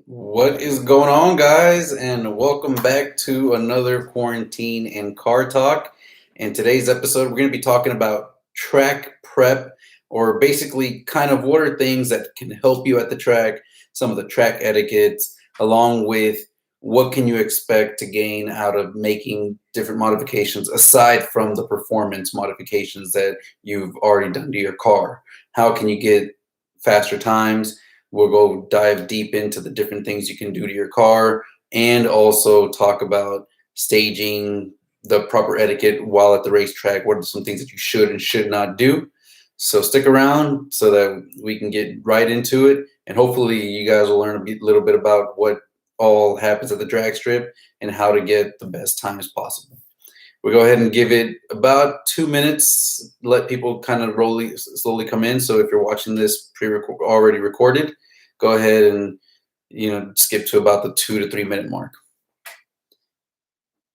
What is going on, guys? And welcome back to another quarantine and car talk. In today's episode, we're going to be talking about track prep, or basically kind of what are things that can help you at the track, some of the track etiquettes, along with what can you expect to gain out of making different modifications aside from the performance modifications that you've already done to your car. How can you get faster times? We'll go dive deep into the different things you can do to your car and also talk about staging, the proper etiquette while at the racetrack. What are some things that you should and should not do? So stick around so that we can get right into it. And hopefully you guys will learn a little bit about what all happens at the drag strip and how to get the best times possible. We'll go ahead and give it about 2 minutes, let people kind of slowly come in. So if you're watching this already recorded, go ahead and skip to about the 2 to 3 minute mark.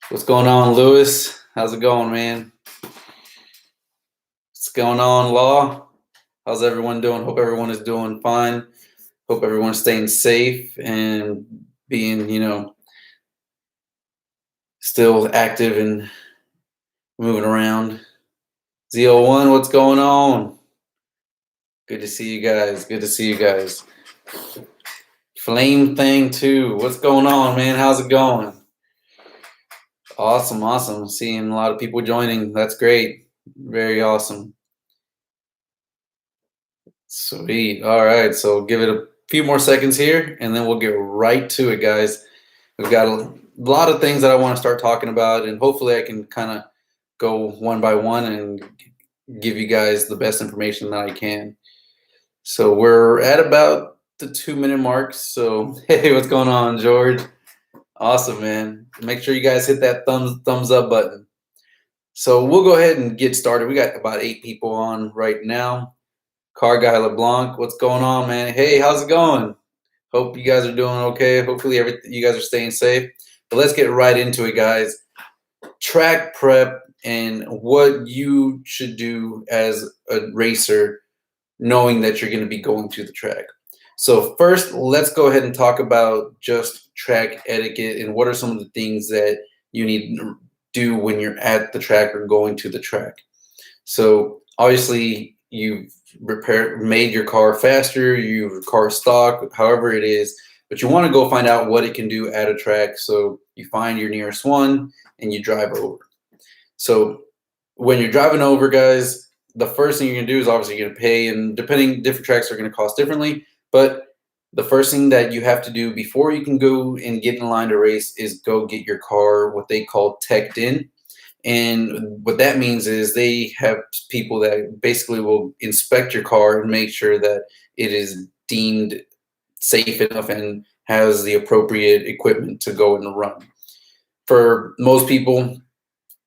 What's going on, Lewis? How's it going, man? What's going on, Law? How's everyone doing? Hope everyone is doing fine. Hope everyone's staying safe and being, still active and moving around. ZL1, what's going on? Good to see you guys. Good to see you guys. Flame Thing 2, what's going on, man? How's it going? Awesome, awesome. Seeing a lot of people joining. That's great. Very awesome. Sweet. All right, so give it a few more seconds here, and then we'll get right to it, guys. We've got a lot of things that I want to start talking about, and hopefully I can kind of go one by one and give you guys the best information that I can. So we're at about the 2 minute mark. So hey, what's going on, George? Awesome, man. Make sure you guys hit that thumbs up button. So we'll go ahead and get started. We got about 8 people on right now. Car Guy LeBlanc, what's going on, man? Hey, how's it going? Hope you guys are doing okay. Hopefully you guys are staying safe. But let's get right into it, guys. Track prep and what you should do as a racer knowing that you're going to be going to the track. So first, let's go ahead and talk about just track etiquette and what are some of the things that you need to do when you're at the track or going to the track. So obviously you've made your car faster, your car stock, however it is, but you want to go find out what it can do at a track. So you find your nearest one and you drive over. So when you're driving over, guys, the first thing you're going to do is obviously you're going to pay, and different tracks are going to cost differently. But the first thing that you have to do before you can go and get in line to race is go get your car, what they call teched in. And what that means is they have people that basically will inspect your car and make sure that it is deemed safe enough and has the appropriate equipment to go and run. For most people,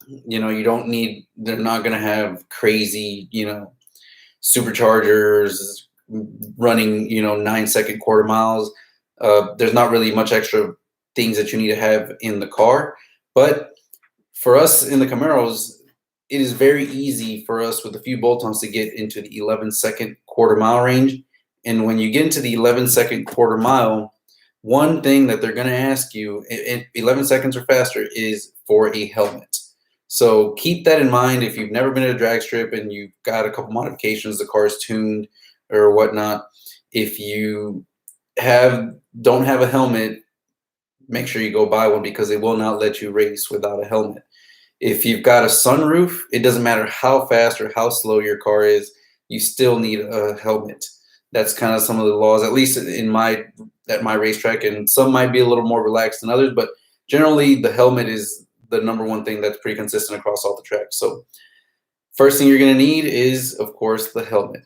you don't need, they're not going to have crazy, superchargers running, 9-second quarter miles. There's not really much extra things that you need to have in the car. But for us in the Camaros, it is very easy for us with a few bolt-ons to get into the 11-second quarter mile range. And when you get into the 11-second quarter mile, one thing that they're going to ask you, 11 seconds or faster, is for a helmet. So keep that in mind if you've never been to a drag strip and you've got a couple modifications, the car's tuned or whatnot. If you don't have a helmet, make sure you go buy one because they will not let you race without a helmet. If you've got a sunroof, it doesn't matter how fast or how slow your car is, you still need a helmet. That's kind of some of the laws, at least at my racetrack, and some might be a little more relaxed than others, but generally the helmet is the number one thing that's pretty consistent across all the tracks. So first thing you're going to need is, of course, the helmet.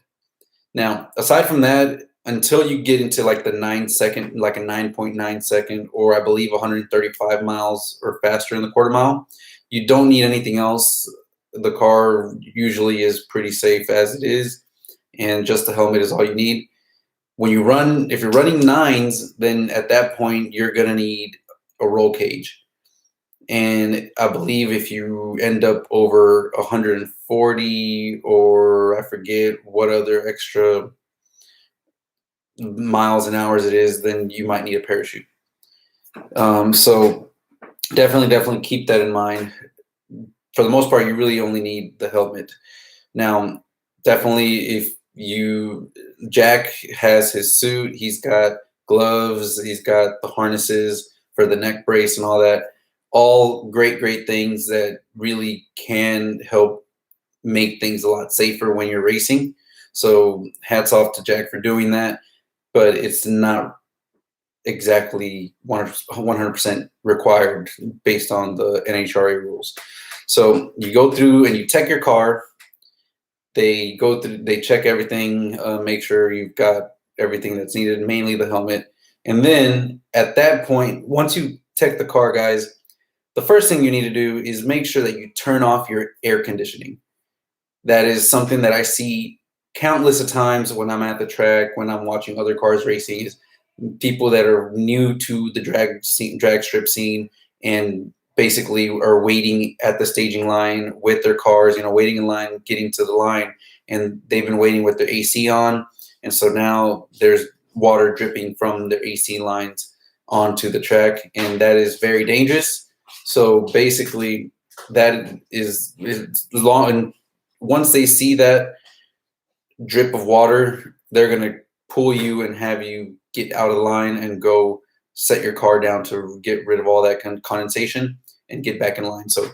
Now, aside from that, until you get into like the 9-second, like a 9.9 second, or I believe 135 miles or faster in the quarter mile, you don't need anything else. The car usually is pretty safe as it is, and just the helmet is all you need. When you run, if you're running 9s, then at that point you're going to need a roll cage. And I believe if you end up over 140, or I forget what other extra miles and hours it is, then you might need a parachute. So definitely keep that in mind. For the most part, you really only need the helmet. Now, definitely if Jack has his suit, he's got gloves, he's got the harnesses for the neck brace and all that. All great things that really can help make things a lot safer when you're racing. So hats off to Jack for doing that, but it's not exactly 100% required based on the NHRA rules. So you go through and you tech your car. They go through, they check everything, make sure you've got everything that's needed, mainly the helmet. And then at that point, once you tech the car, guys, the first thing you need to do is make sure that you turn off your air conditioning. That is something that I see countless of times when I'm at the track, when I'm watching other cars racing, is people that are new to the drag strip scene and basically are waiting at the staging line with their cars, waiting in line, getting to the line, and they've been waiting with their AC on. And so now there's water dripping from their AC lines onto the track, and that is very dangerous. So basically that is long, and once they see that drip of water, they're going to pull you and have you get out of the line and go set your car down to get rid of all that condensation and get back in line. So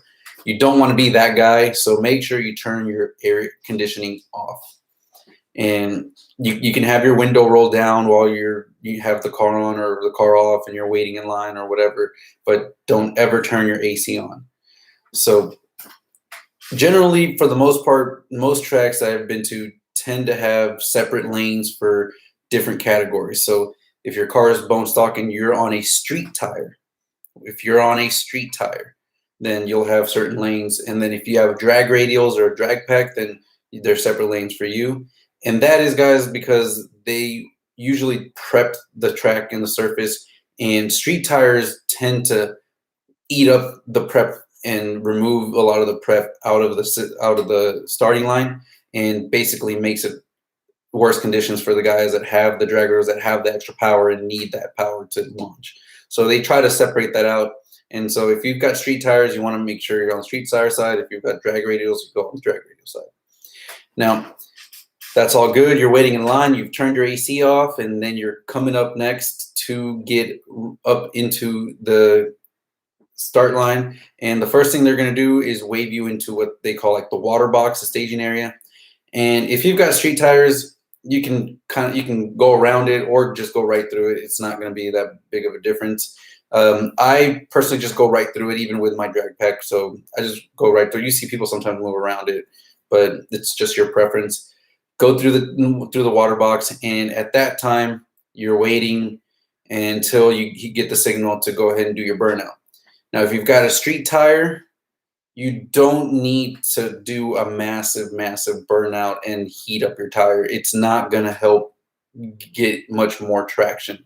you don't want to be that guy. So make sure you turn your air conditioning off. And you can have your window rolled down while you have the car on or the car off and you're waiting in line or whatever, but don't ever turn your AC on. So generally, for the most part, most tracks I've been to tend to have separate lanes for different categories. So if your car is bone stock and you're on a street tire, then you'll have certain lanes. And then if you have drag radials or a drag pack, then there's separate lanes for you. And that is, guys, because they usually prep the track and the surface, and street tires tend to eat up the prep and remove a lot of the prep out of the starting line, and basically makes it worse conditions for the guys that have the draggers that have the extra power and need that power to launch. So they try to separate that out. And so if you've got street tires, you want to make sure you're on the street tire side. If you've got drag radials, you go on the drag radial side. Now, that's all good. You're waiting in line. You've turned your AC off, and then you're coming up next to get up into the start line. And the first thing they're going to do is wave you into what they call like the water box, the staging area. And if you've got street tires, you can go around it or just go right through it. It's not going to be that big of a difference. I personally just go right through it, even with my drag pack. So I just go right through. You see people sometimes move around it, but it's just your preference. Go through the water box, and at that time, you're waiting until you get the signal to go ahead and do your burnout. Now, if you've got a street tire, you don't need to do a massive burnout and heat up your tire. It's not going to help get much more traction.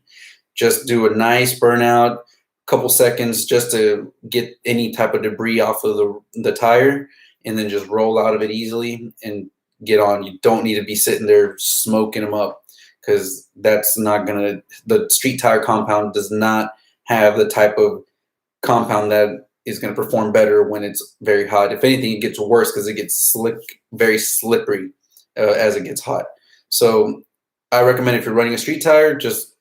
Just do a nice burnout, couple seconds, just to get any type of debris off of the tire, and then just roll out of it easily and get on. You don't need to be sitting there smoking them up, because that's not going to, the street tire compound does not have the type of compound that is going to perform better when it's very hot. If anything, it gets worse because it gets slick, very slippery as it gets hot. So I recommend, if you're running a street tire, just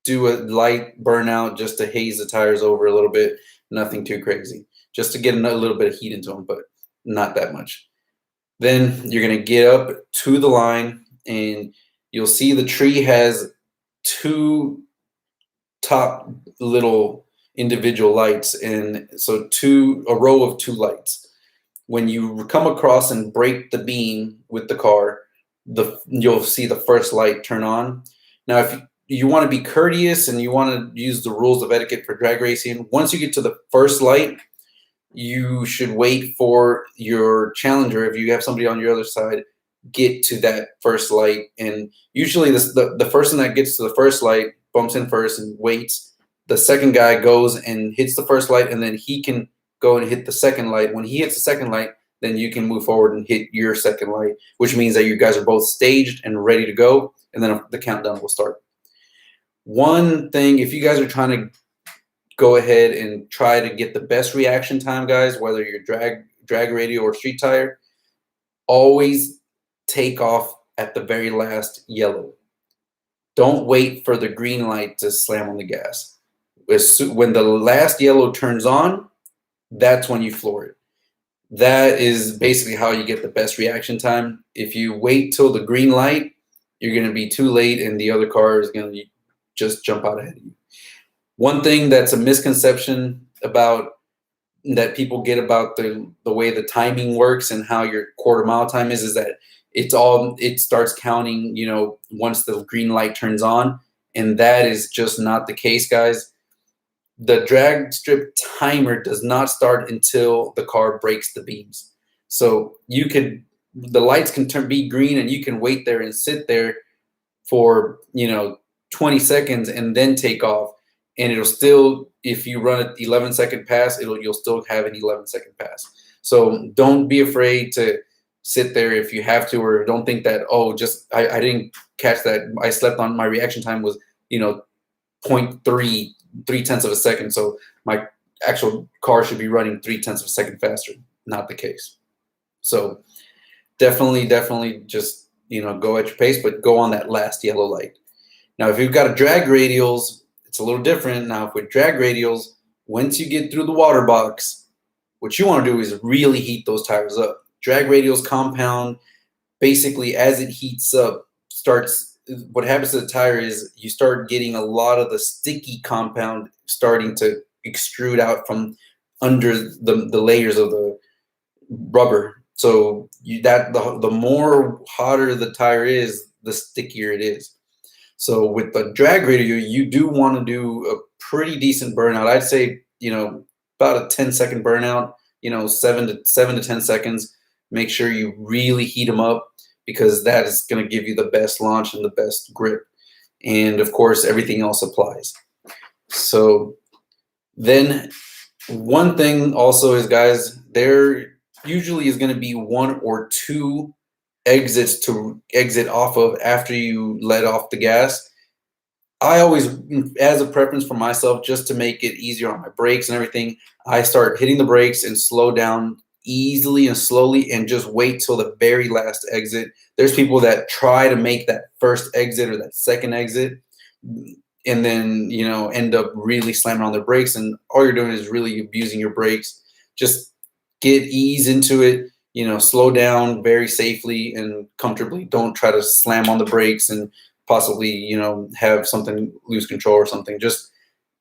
do a light burnout just to haze the tires over a little bit. Nothing too crazy, just to get a little bit of heat into them, but not that much. Then you're going to get up to the line, and you'll see the tree has two top little individual lights, and so a row of two lights. When you come across and break the beam with the car, you'll see the first light turn on. Now, if you want to be courteous and you want to use the rules of etiquette for drag racing, once you get to the first light, you should wait for your challenger, if you have somebody on your other side, get to that first light. And usually the person that gets to the first light bumps in first and waits. The second guy goes and hits the first light, and then he can go and hit the second light. When he hits the second light, then you can move forward and hit your second light, which means that you guys are both staged and ready to go, and then the countdown will start. One thing, if you guys are trying to go ahead and try to get the best reaction time, guys, whether you're drag radial or street tire, always take off at the very last yellow. Don't wait for the green light to slam on the gas. When the last yellow turns on, that's when you floor it. That is basically how you get the best reaction time. If you wait till the green light, you're going to be too late and the other car is going to just jump out ahead of you. One thing that's a misconception about that people get about the way the timing works and how your quarter mile time is that it starts counting, you know, once the green light turns on, and that is just not the case, guys. The drag strip timer does not start until the car breaks the beams. So the lights can be green and you can wait there and sit there for, you know, 20 seconds and then take off. And it'll still, if you run an 11-second pass, you'll still have an 11-second pass. So don't be afraid to sit there if you have to, or don't think that, oh, I didn't catch that. I slept on, my reaction time was, you know, 0.3 tenths of a second. So my actual car should be running 0.3 tenths of a second faster. Not the case. So definitely just, you know, go at your pace, but go on that last yellow light. Now, if you've got a drag radials, it's a little different. Now, with drag radials, once you get through the water box, what you want to do is really heat those tires up. Drag radials compound, basically as it heats up, what happens to the tire is you start getting a lot of the sticky compound starting to extrude out from under the layers of the rubber. So the more hotter the tire is, the stickier it is. So with the drag radial, you do want to do a pretty decent burnout. I'd say, you know, about a 10-second burnout, you know, 7 to 10 seconds. Make sure you really heat them up, because that is going to give you the best launch and the best grip. And of course, everything else applies. So then one thing also is, guys, there usually is going to be 1 or 2 exits to exit off of after you let off the gas. I always, as a preference for myself, just to make it easier on my brakes and everything, I start hitting the brakes and slow down easily and slowly and just wait till the very last exit. There's people that try to make that first exit or that second exit and then, you know, end up really slamming on their brakes, and all you're doing is really abusing your brakes. Just ease into it, you know, slow down very safely and comfortably. Don't try to slam on the brakes and possibly, you know, have something lose control or something. Just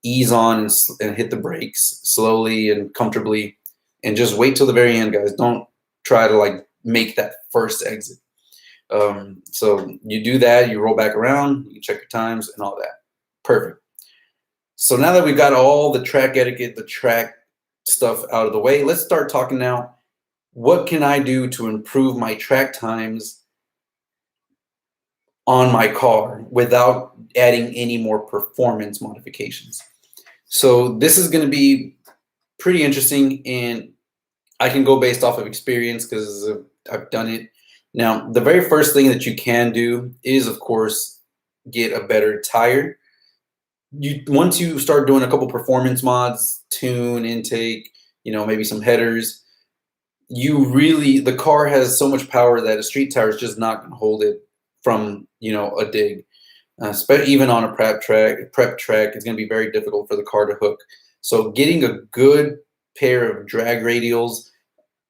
ease on and hit the brakes slowly and comfortably, and just wait till the very end, guys. Don't try to like make that first exit. So you do that, you roll back around, you check your times and all that. Perfect. So now that we've got all the track etiquette, the track stuff out of the way, let's start talking now. What can I do to improve my track times on my car without adding any more performance modifications? So this is going to be pretty interesting, and I can go based off of experience because I've done it. Now, the very first thing that you can do is, of course, get a better tire. Once you start doing a couple performance mods, tune, intake, you know, maybe some headers, the car has so much power that a street tire is just not going to hold it from, you know, a dig. Even on a prep track, it's going to be very difficult for the car to hook. So getting a good pair of drag radials,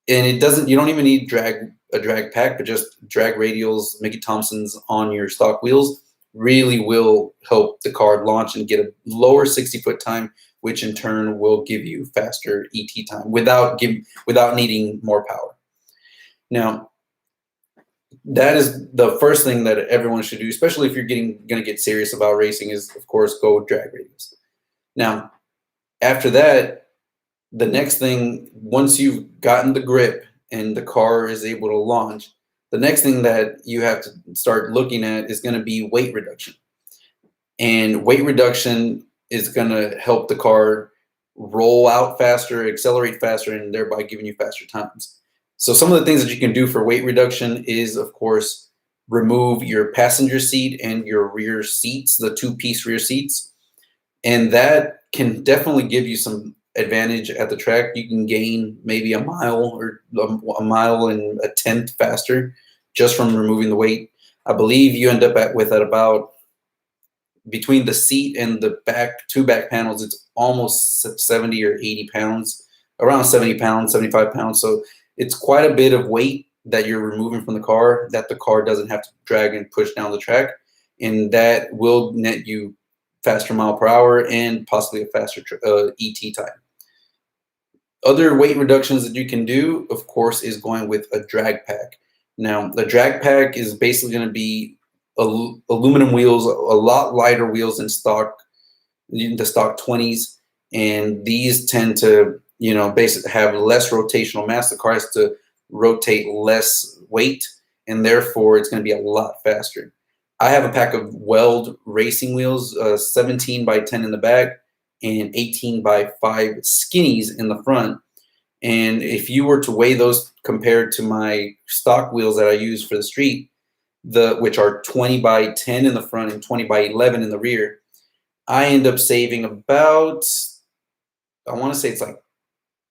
and you don't even need a drag pack, but just drag radials, Mickey Thompsons on your stock wheels really will help the car launch and get a lower 60-foot time, which in turn will give you faster ET time without needing more power. Now, that is the first thing that everyone should do, especially if you're going to get serious about racing, is, of course, go drag radials. Now, after that, the next thing, once you've gotten the grip and the car is able to launch, the next thing that you have to start looking at is going to be weight reduction. And weight reduction is going to help the car roll out faster, accelerate faster, and thereby giving you faster times. So some of the things that you can do for weight reduction is, of course, remove your passenger seat and your rear seats, the two-piece rear seats. And that can definitely give you some advantage at the track. You can gain maybe a mile or a mile and a tenth faster just from removing the weight. I believe you end up with at about, between the seat and the two back panels, it's almost 70 or 80 pounds, around 70 pounds, 75 pounds. So it's quite a bit of weight that you're removing from the car that the car doesn't have to drag and push down the track. And that will net you faster mile per hour and possibly a faster ET time. Other weight reductions that you can do, of course, is going with a drag pack. Now, the drag pack is basically going to be aluminum wheels, a lot lighter wheels than the stock 20s, and these tend to, basically have less rotational mass. The car has to rotate less weight, and therefore it's going to be a lot faster. I have a pack of Weld racing wheels, 17 by 10 in the back and 18 by 5 skinnies in the front. And if you were to weigh those compared to my stock wheels that I use for the street, which are 20 by 10 in the front and 20 by 11 in the rear, I end up saving about, I want to say it's like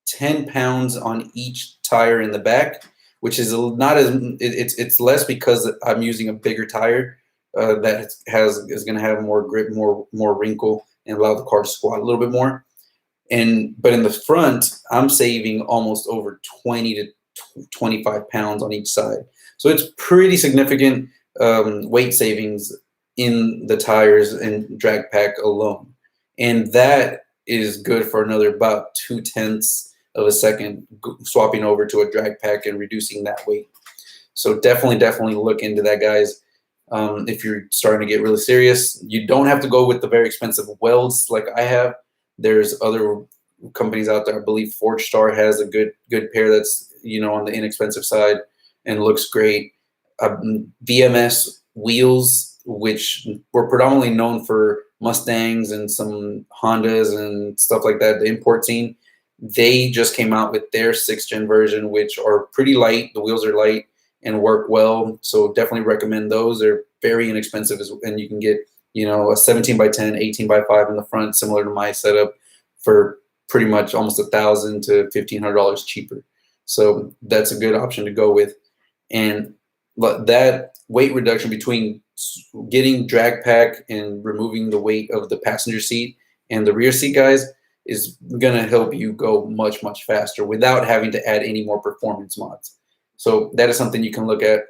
10 pounds on each tire in the back, which is not as, it's less because I'm using a bigger tire that is going to have more grip, more wrinkle, and allow the car to squat a little bit more. But in the front, I'm saving almost over 20 to 25 pounds on each side. So it's pretty significant weight savings in the tires and drag pack alone. And that is good for another about 0.2 of a second swapping over to a drag pack and reducing that weight. So definitely look into that, guys. If you're starting to get really serious, you don't have to go with the very expensive welds like I have. There's other companies out there. I believe Forge Star has a good pair that's, on the inexpensive side and looks great. VMS wheels, which were predominantly known for Mustangs and some Hondas and stuff like that, the import scene, they just came out with their 6th gen version, which are pretty light. The wheels are light and work well. So definitely recommend those. They're very inexpensive, and you can get, a 17 by 10, 18 by 5 in the front, similar to my setup, for pretty much almost $1,000 to $1,500 cheaper. So that's a good option to go with. And that weight reduction between getting drag pack and removing the weight of the passenger seat and the rear seat, guys, is going to help you go much faster without having to add any more performance mods. So that is something you can look at.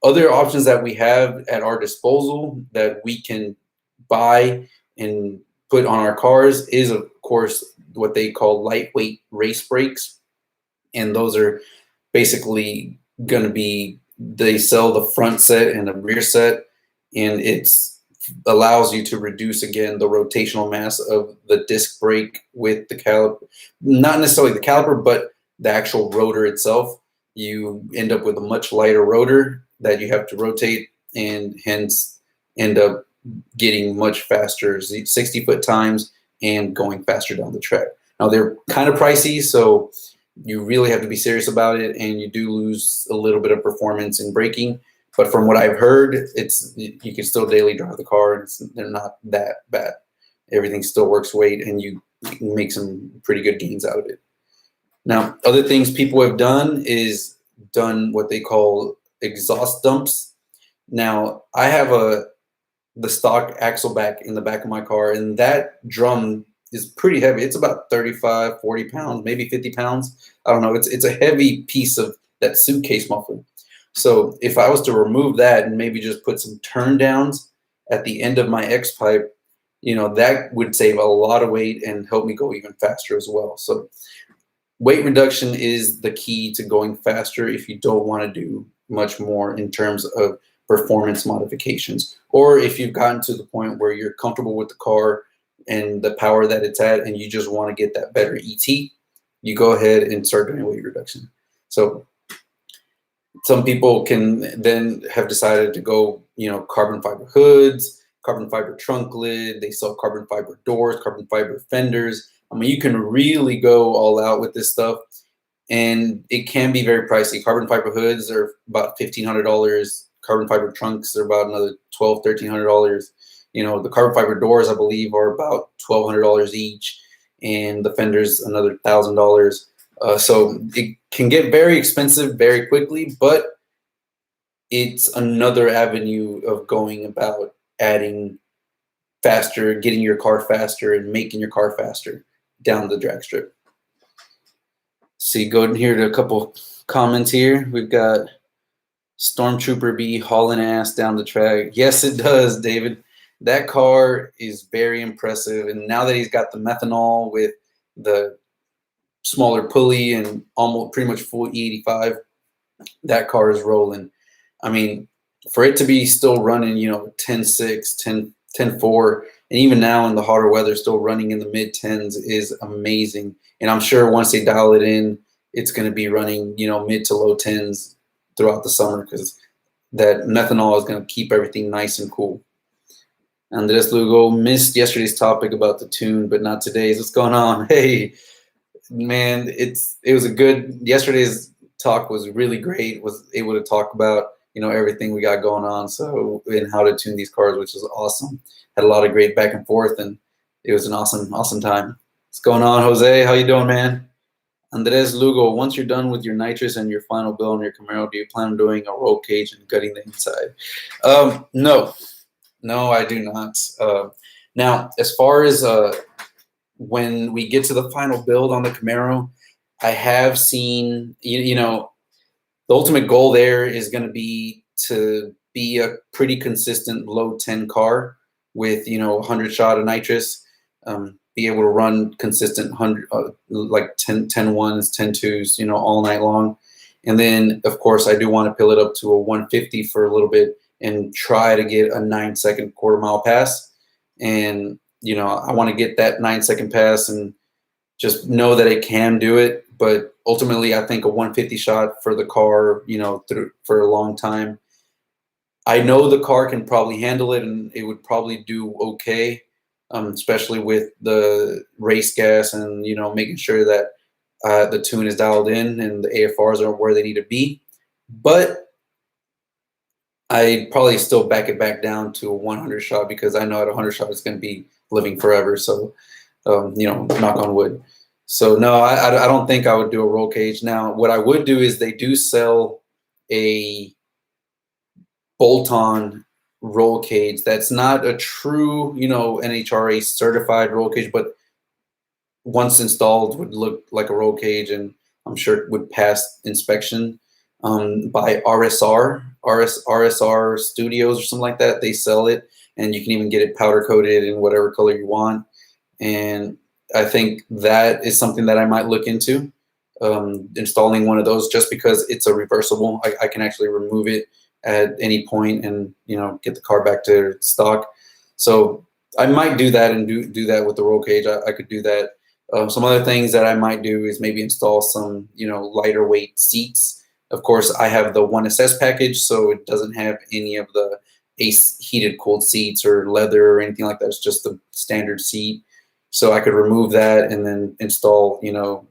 Other options that we have at our disposal that we can buy and put on our cars is, of course, what they call lightweight race brakes. And those are basically going to be, they sell the front set and the rear set, and it's allows you to reduce, again, the rotational mass of the disc brake with the caliper. Not necessarily the caliper, but the actual rotor itself. You end up with a much lighter rotor that you have to rotate, and hence end up getting much faster 60-foot times and going faster down the track. Now, they're kind of pricey, so you really have to be serious about it, and you do lose a little bit of performance in braking. But from what I've heard, you can still daily drive the car, and they're not that bad. Everything still works weight, and you can make some pretty good gains out of it. Now, other things people have done is done what they call exhaust dumps. Now, I have the stock axleback in the back of my car, and that drum is pretty heavy. It's about 35, 40 pounds, maybe 50 pounds. I don't know. It's a heavy piece of that suitcase muffler. So if I was to remove that and maybe just put some turn downs at the end of my X pipe, that would save a lot of weight and help me go even faster as well. So weight reduction is the key to going faster if you don't want to do much more in terms of performance modifications, or if you've gotten to the point where you're comfortable with the car and the power that it's at and you just want to get that better ET, you go ahead and start doing weight reduction. So some people can then have decided to go, carbon fiber hoods, carbon fiber trunk lid. They sell carbon fiber doors, carbon fiber fenders. I mean, you can really go all out with this stuff, and it can be very pricey. Carbon fiber hoods are about $1,500 carbon fiber trunks are about another $1,200–1,300. You know, the carbon fiber doors, I believe, are about $1,200 each, and the fenders another $1,000. So it can get very expensive very quickly, but it's another avenue of going about adding faster, getting your car faster, and making your car faster down the drag strip. See, go here to a couple comments here. We've got Stormtrooper B hauling ass down the track. Yes, it does, David. That car is very impressive, and now that he's got the methanol with the smaller pulley and almost pretty much full E85, that car is rolling. I mean, for it to be still running, you know, 10.6, 10.4, and even now in the hotter weather, still running in the mid-10s is amazing. And I'm sure once they dial it in, it's going to be running, you know, mid to low 10s throughout the summer, because that methanol is going to keep everything nice and cool. Andres Lugo missed yesterday's topic about the tune, but not today's. What's going on? Hey, man, it was a good, yesterday's talk was really great. Was able to talk about, you know, everything we got going on, so, and how to tune these cars, which is awesome. Had a lot of great back and forth, and it was an awesome time. What's going on, Jose? How you doing, man? Andres Lugo, once you're done with your nitrous and your final build on your Camaro, do you plan on doing a roll cage and gutting the inside? No, I do not. Now, as far as when we get to the final build on the Camaro, I have seen, you know, the ultimate goal there is going to be to be a pretty consistent low 10 car with, you know, 100 shot of nitrous, be able to run consistent 100, like 10 1s, 10 2s, you know, all night long. And then, of course, I do want to pill it up to a 150 for a little bit and try to get a 9-second quarter-mile pass. And, you know, I want to get that 9-second pass and just know that it can do it. But ultimately, I think a 150 shot for the car, you know, for a long time. I know the car can probably handle it, and it would probably do okay, especially with the race gas and, you know, making sure that the tune is dialed in and the AFRs are where they need to be. But I'd probably still back it back down to a 100 shot, because I know at 100 shot it's going to be living forever. So, you know, knock on wood. So, no, I don't think I would do a roll cage. Now, what I would do is they do sell a bolt-on roll cage that's not a true, you know, NHRA certified roll cage, but once installed would look like a roll cage, and I'm sure it would pass inspection by RSR Studios or something like that. They sell it, and you can even get it powder coated in whatever color you want. And I think that is something that I might look into, installing one of those, just because it's a reversible. I can actually remove it at any point and, you know, get the car back to stock. So I might do that, and do that with the roll cage. I could do that. Some other things that I might do is maybe install some, you know, lighter weight seats. Of course, I have the 1SS package, so it doesn't have any of the ACE heated cooled seats or leather or anything like that. It's just the standard seat. So I could remove that and then install, you know,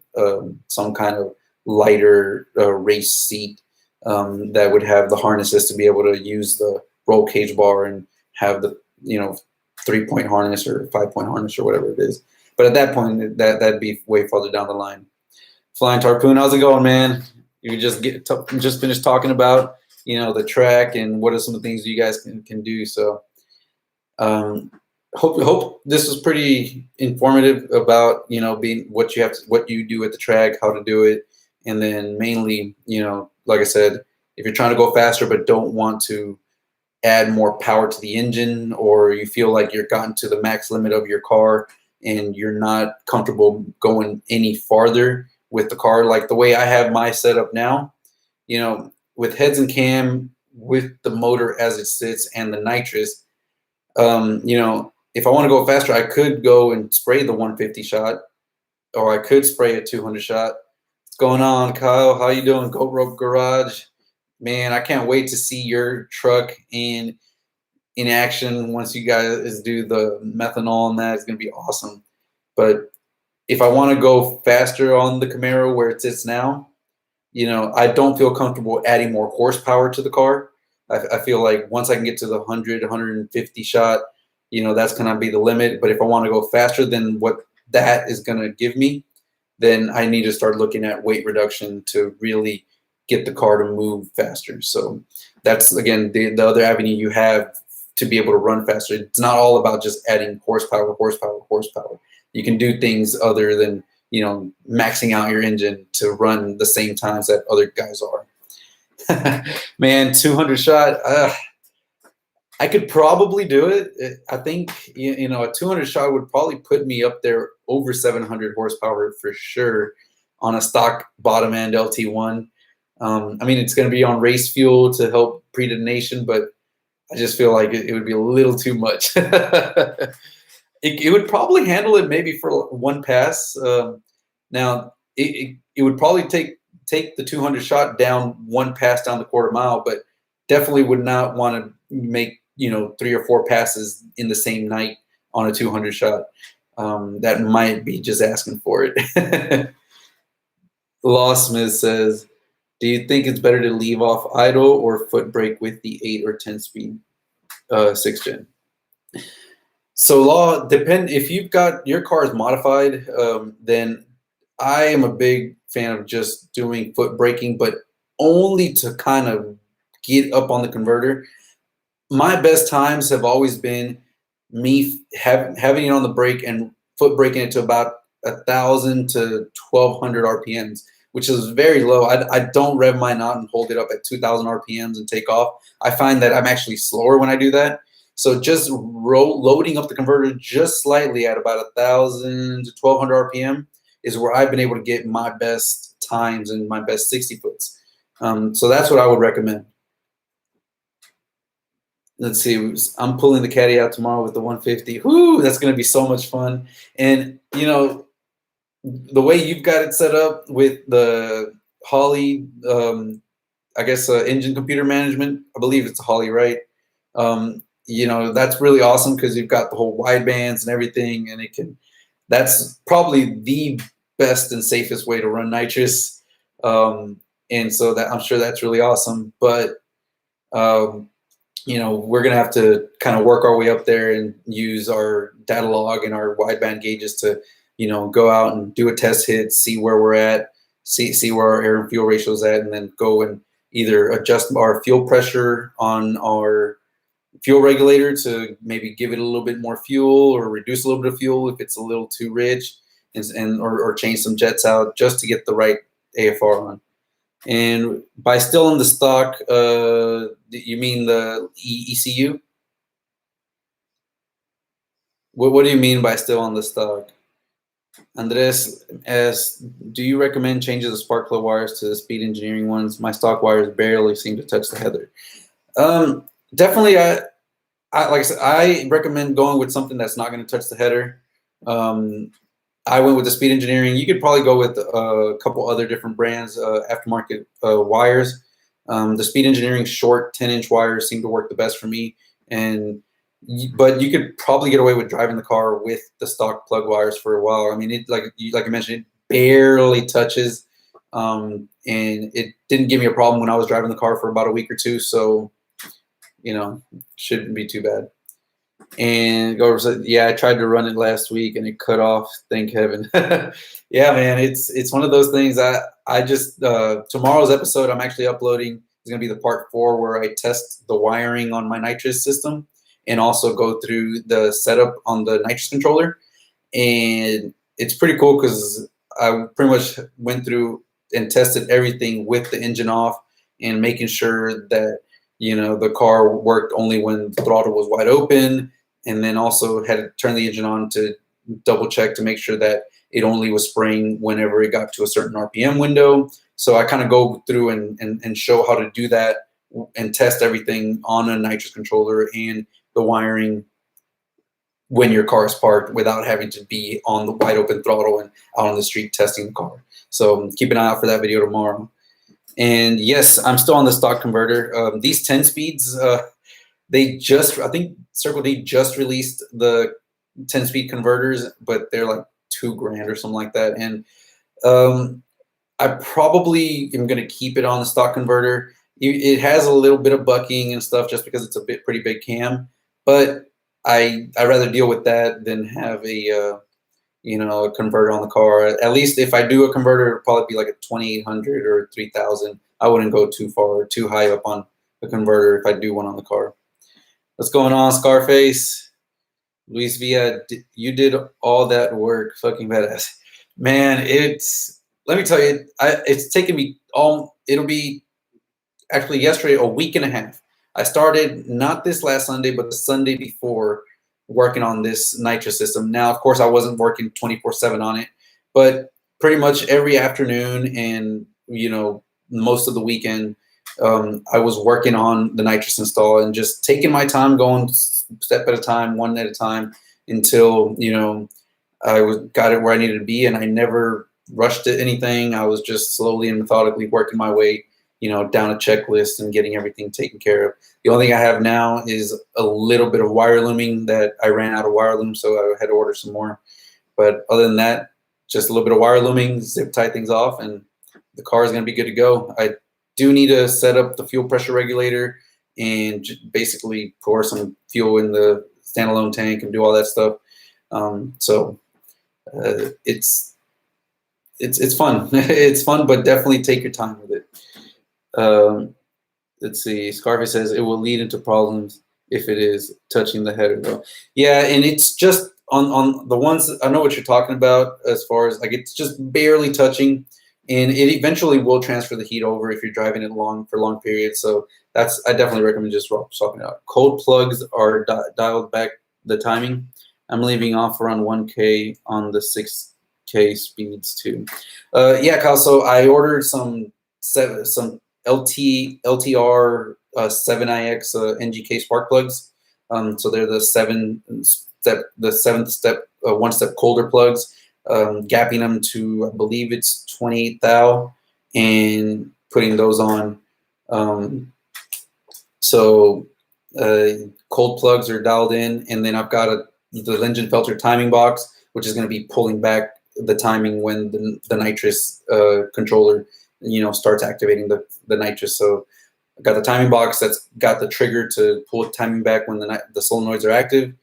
some kind of lighter race seat that would have the harnesses to be able to use the roll cage bar and have the, you know, 3-point harness or 5-point harness or whatever it is. But at that point, that'd be way farther down the line. Flying Tarpoon, how's it going, man? You just finished talking about, you know, the track and what are some of the things you guys can do. So hope this was pretty informative about, you know, being what you do at the track, how to do it, and then mainly, you know, like I said, if you're trying to go faster but don't want to add more power to the engine, or you feel like you're gotten to the max limit of your car and you're not comfortable going any farther with the car, like the way I have my setup now, you know, with heads and cam, with the motor as it sits and the nitrous, you know, if I want to go faster, I could go and spray the 150 shot, or I could spray a 200 shot. What's going on, Kyle? How you doing? Goat Rope Garage. Man, I can't wait to see your truck in action once you guys do the methanol, and that is going to be awesome. But if I want to go faster on the Camaro where it sits now, you know, I don't feel comfortable adding more horsepower to the car. I feel like once I can get to the 100, 150 shot, that's going to be the limit. But if I want to go faster than what that is going to give me, then I need to start looking at weight reduction to really get the car to move faster. So that's, again, the other avenue you have to be able to run faster. It's not all about just adding horsepower. You can do things other than, maxing out your engine to run the same times that other guys are. Man, 200 shot. I could probably do it. I think, a 200 shot would probably put me up there over 700 horsepower for sure on a stock bottom end LT1. I mean, it's going to be on race fuel to help predetonation, but I just feel like it would be a little too much. It would probably handle it maybe for one pass. Now, it would probably take the 200 shot down one pass down the quarter mile, but definitely would not want to make 3 or 4 passes in the same night on a 200 shot. That might be just asking for it. Law Smith says, do you think it's better to leave off idle or foot brake with the 8 or 10 speed 6 gen? So Law, depend if you've got your car is modified, then I am a big fan of just doing foot braking, but only to kind of get up on the converter. My best times have always been me having it on the brake and foot braking it to about 1,000 to 1,200 RPMs, which is very low. I don't rev mine out and hold it up at 2,000 RPMs and take off. I find that I'm actually slower when I do that. So just loading up the converter just slightly at about 1,000 to 1,200 RPM is where I've been able to get my best times and my best 60 foots. So that's what I would recommend. Let's see. I'm pulling the caddy out tomorrow with the 150. Whoo, that's going to be so much fun. And, the way you've got it set up with the Holley, I guess engine computer management, I believe it's a Holley, right? That's really awesome because you've got the whole wide bands and everything, and that's probably the best and safest way to run nitrous. And so that I'm sure that's really awesome. But we're going to have to kind of work our way up there and use our data log and our wideband gauges to, go out and do a test hit, see where we're at, see where our air and fuel ratio is at, and then go and either adjust our fuel pressure on our fuel regulator to maybe give it a little bit more fuel or reduce a little bit of fuel if it's a little too rich, or change some jets out just to get the right AFR on. And by still in the stock, you mean the ECU? What do you mean by still on the stock? Andres asks, do you recommend changing the spark plug wires to the speed engineering ones? My stock wires barely seem to touch the header. Definitely, I like I said, I recommend going with something that's not going to touch the header. I went with the speed engineering. You could probably go with a couple other different brands, aftermarket wires. The speed engineering short 10-inch wires seem to work the best for me. But you could probably get away with driving the car with the stock plug wires for a while. I mean, like I mentioned, it barely touches, and it didn't give me a problem when I was driving the car for about a week or two. So, shouldn't be too bad. And Gover said, yeah, I tried to run it last week and it cut off. Thank heaven. Yeah, man, it's one of those things. I just tomorrow's episode I'm actually uploading is going to be the part 4 where I test the wiring on my nitrous system and also go through the setup on the nitrous controller. And it's pretty cool because I pretty much went through and tested everything with the engine off and making sure that the car worked only when the throttle was wide open, and then also had to turn the engine on to double check to make sure that it only was spraying whenever it got to a certain RPM window. So I kind of go through and show how to do that and test everything on a nitrous controller and the wiring when your car is parked without having to be on the wide open throttle and out on the street testing the car. So keep an eye out for that video tomorrow. And yes, I'm still on the stock converter. These 10 speeds, I think Circle D just released the 10-speed converters, but they're like $2,000 or something like that. And I probably am going to keep it on the stock converter. it has a little bit of bucking and stuff just because it's a pretty big cam, but I rather deal with that than have a a converter on the car. At least if I do a converter, it'll probably be like a 2800 or 3000. I wouldn't go too far, too high up on the converter if I do one on the car. What's going on, Scarface? Luis Villa, you did all that work. Fucking badass. Man, let me tell you, it's taken me it'll be actually yesterday, a week and a half. I started not this last Sunday, but the Sunday before, working on this Nitrous system. Now, of course, I wasn't working 24/7 on it, but pretty much every afternoon and most of the weekend, I was working on the Nitrous install and just taking my time, going step at a time, one at a time, until got it where I needed to be, and I never rushed to anything. I was just slowly and methodically working my way down a checklist and getting everything taken care of. The only thing I have now is a little bit of wire looming that I ran out of wire loom, so I had to order some more. But other than that, just a little bit of wire looming, zip tie things off, and the car is going to be good to go. I do need to set up the fuel pressure regulator and basically pour some fuel in the standalone tank and do all that stuff. It's fun. It's fun, but definitely take your time with it. Let's see. Scarface says it will lead into problems if it is touching the header though. Yeah, and it's just on the ones I know what you're talking about, as far as like it's just barely touching, and it eventually will transfer the heat over if you're driving it for long periods. So I definitely recommend just swapping it out. Cold plugs are dialed back the timing. I'm leaving off around 1K on the 6K speeds too. Yeah, Kyle. So I ordered some LTR 7iX NGK spark plugs. So they're the seventh step, one step colder plugs. Gapping them to, I believe it's 28 thou, and putting those on. Cold plugs are dialed in, and then I've got the engine filter timing box, which is going to be pulling back the timing when the nitrous controller starts activating the nitrous. So I've got the timing box that's got the trigger to pull timing back when the solenoids are active.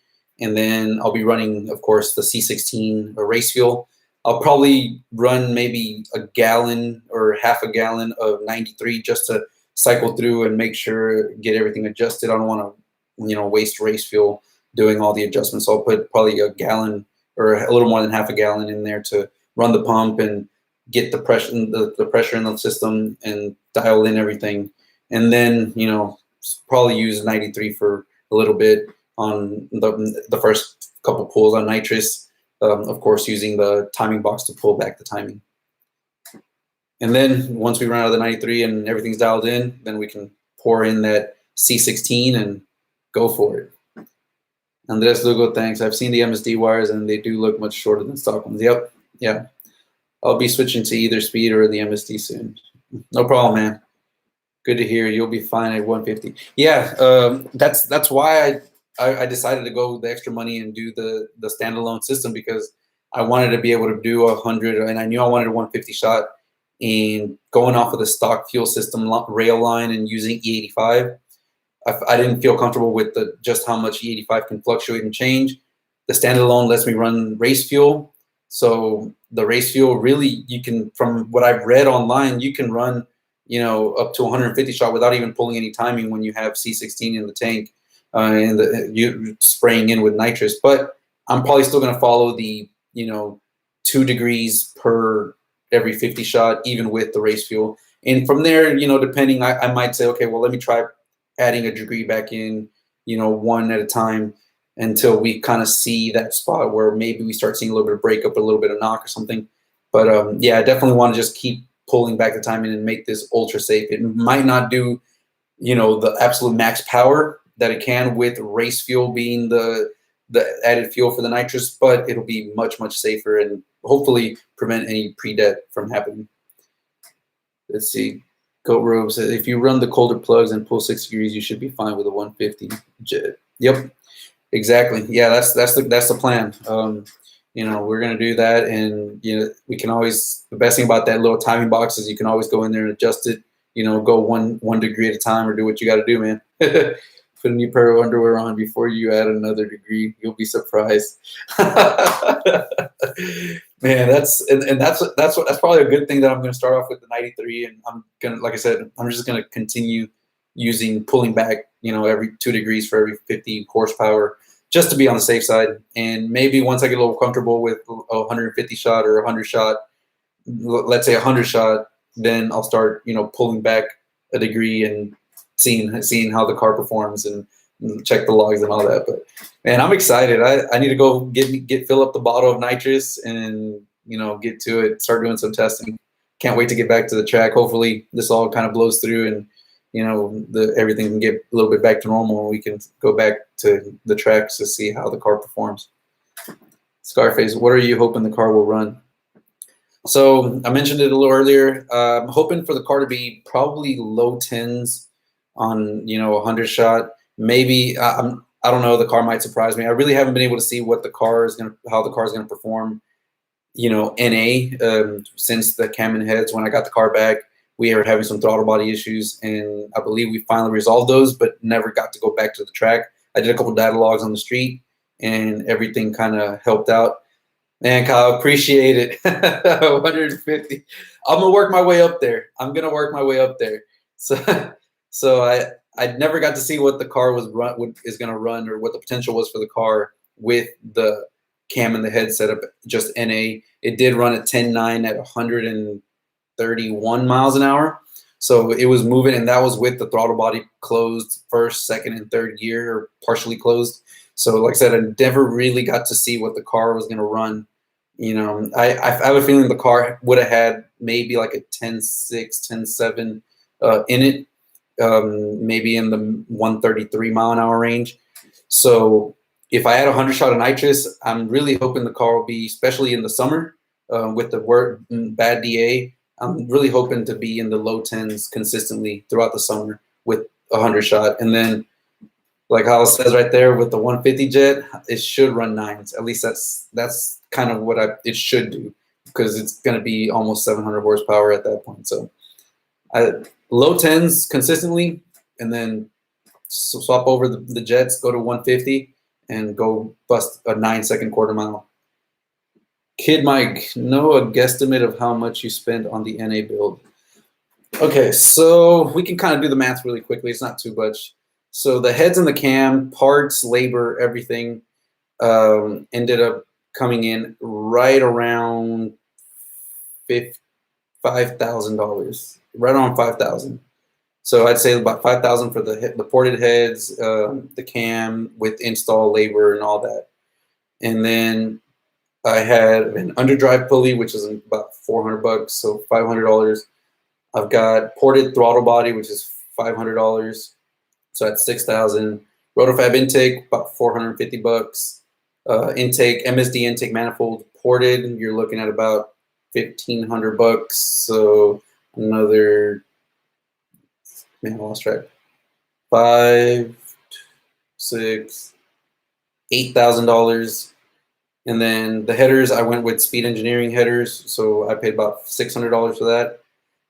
And then I'll be running, of course, the C16 race fuel. I'll probably run maybe a gallon or half a gallon of 93 just to cycle through and make sure, get everything adjusted. I don't want to, waste race fuel doing all the adjustments. So I'll put probably a gallon or a little more than half a gallon in there to run the pump and get the pressure, the pressure in the system and dial in everything. And then, probably use 93 for a little bit on the first couple pulls on nitrous, of course, using the timing box to pull back the timing. And then once we run out of the 93 and everything's dialed in, then we can pour in that C16 and go for it. Andres Lugo, thanks. I've seen the MSD wires and they do look much shorter than stock ones. Yep. Yeah. I'll be switching to either speed or the MSD soon. No problem, man. Good to hear. You'll be fine at 150. Yeah. That's why I decided to go the extra money and do the standalone system, because I wanted to be able to do 100, and I knew I wanted a 150 shot. And going off of the stock fuel system rail line and using E85, I didn't feel comfortable with just how much E85 can fluctuate and change. The standalone lets me run race fuel. So the race fuel, really, you can, from what I've read online, you can run, up to 150 shot without even pulling any timing when you have C16 in the tank and you spraying in with nitrous. But I'm probably still going to follow the, 2 degrees per every 50 shot, even with the race fuel. And from there, depending, I might say, okay, well, let me try adding a degree back in, one at a time, until we kind of see that spot where maybe we start seeing a little bit of breakup, a little bit of knock or something. But yeah, I definitely want to just keep pulling back the timing and make this ultra safe. It might not do, the absolute max power that it can with race fuel being the added fuel for the nitrous, but it'll be much, much safer and hopefully prevent any pre-det from happening. Let's see. Goat Robe says, if you run the colder plugs and pull 6 degrees, you should be fine with a 150 jet. Yep, exactly. Yeah, that's the plan. We're gonna do that, and we can always. The best thing about that little timing box is you can always go in there and adjust it go one degree at a time or do what you got to do, man. Put a new pair of underwear on before you add another degree. You'll be surprised. Man, that's probably a good thing that I'm going to start off with the 93, and I'm gonna, like I said, I'm just going to continue pulling back, every 2 degrees for every 50 horsepower, just to be on the safe side. And maybe once I get a little comfortable with a 150 shot or 100 shot, let's say 100 shot, then I'll start, pulling back a degree and seeing how the car performs and check the logs and all that. But man, I'm excited. I need to go fill up the bottle of nitrous and get to it, start doing some testing. Can't wait to get back to the track. Hopefully this all kind of blows through and everything can get a little bit back to normal and we can go back to the tracks to see how the car performs. Scarface, what are you hoping the car will run? So I mentioned it a little earlier. I'm hoping for the car to be probably low 10s on 100 shot. Maybe I don't know. The car might surprise me. I really haven't been able to see how the car is gonna perform. NA since the Camaro heads. When I got the car back, we were having some throttle body issues, and I believe we finally resolved those, but never got to go back to the track. I did a couple data logs on the street, and everything kind of helped out. Man, Kyle, appreciate it. 150. I'm gonna work my way up there. So I never got to see what the car is gonna run, or what the potential was for the car with the cam and the head setup, just NA. It did run at 10.9 at 131 miles an hour. So it was moving, and that was with the throttle body closed first, second, and third gear, or partially closed. So like I said, I never really got to see what the car was going to run. I have a feeling the car would have had maybe like a 10.6, 10.7 in it, maybe in the 133 mile an hour range. So if I had 100 shot of nitrous, I'm really hoping the car will be, especially in the summer with the bad DA, I'm really hoping to be in the low 10s consistently throughout the summer with 100 shot. And then, like how it says right there, with the 150 jet, it should run 9s. At least that's kind of what it should do, because it's going to be almost 700 horsepower at that point. So low 10s consistently, and then swap over the jets, go to 150, and go bust a 9-second quarter mile. Kid Mike, know a guesstimate of how much you spend on the NA build? Okay, so we can kind of do the math really quickly. It's not too much. So the heads and the cam, parts, labor, everything ended up coming in right around $5,000, right around $5,000. So I'd say about $5,000 for the ported heads, the cam with install labor and all that. And then I had an underdrive pulley, which is about $400, so $500. I've got ported throttle body, which is $500, so that's $6,000. Rotofab intake, about $450. Intake, MSD intake manifold ported, you're looking at about $1,500. So another, man, I lost track. $5,000, $6,000, $8,000. And then the headers, I went with Speed Engineering headers, so I paid about $600 for that.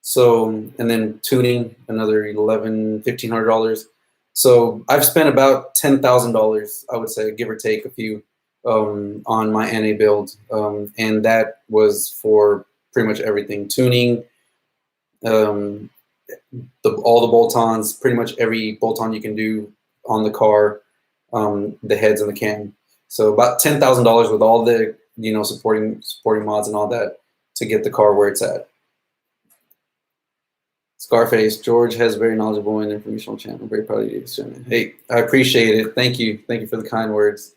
So, and then tuning, another $1,100, $1,500. So I've spent about $10,000, I would say, give or take a few, on my NA build, and that was for pretty much everything: tuning, all the bolt-ons, pretty much every bolt-on you can do on the car, the heads and the cam. So about $10,000 with all the supporting mods and all that to get the car where it's at. Scarface, George has very knowledgeable and informational channel. I'm very proud of you. Hey, I appreciate it. Thank you for the kind words.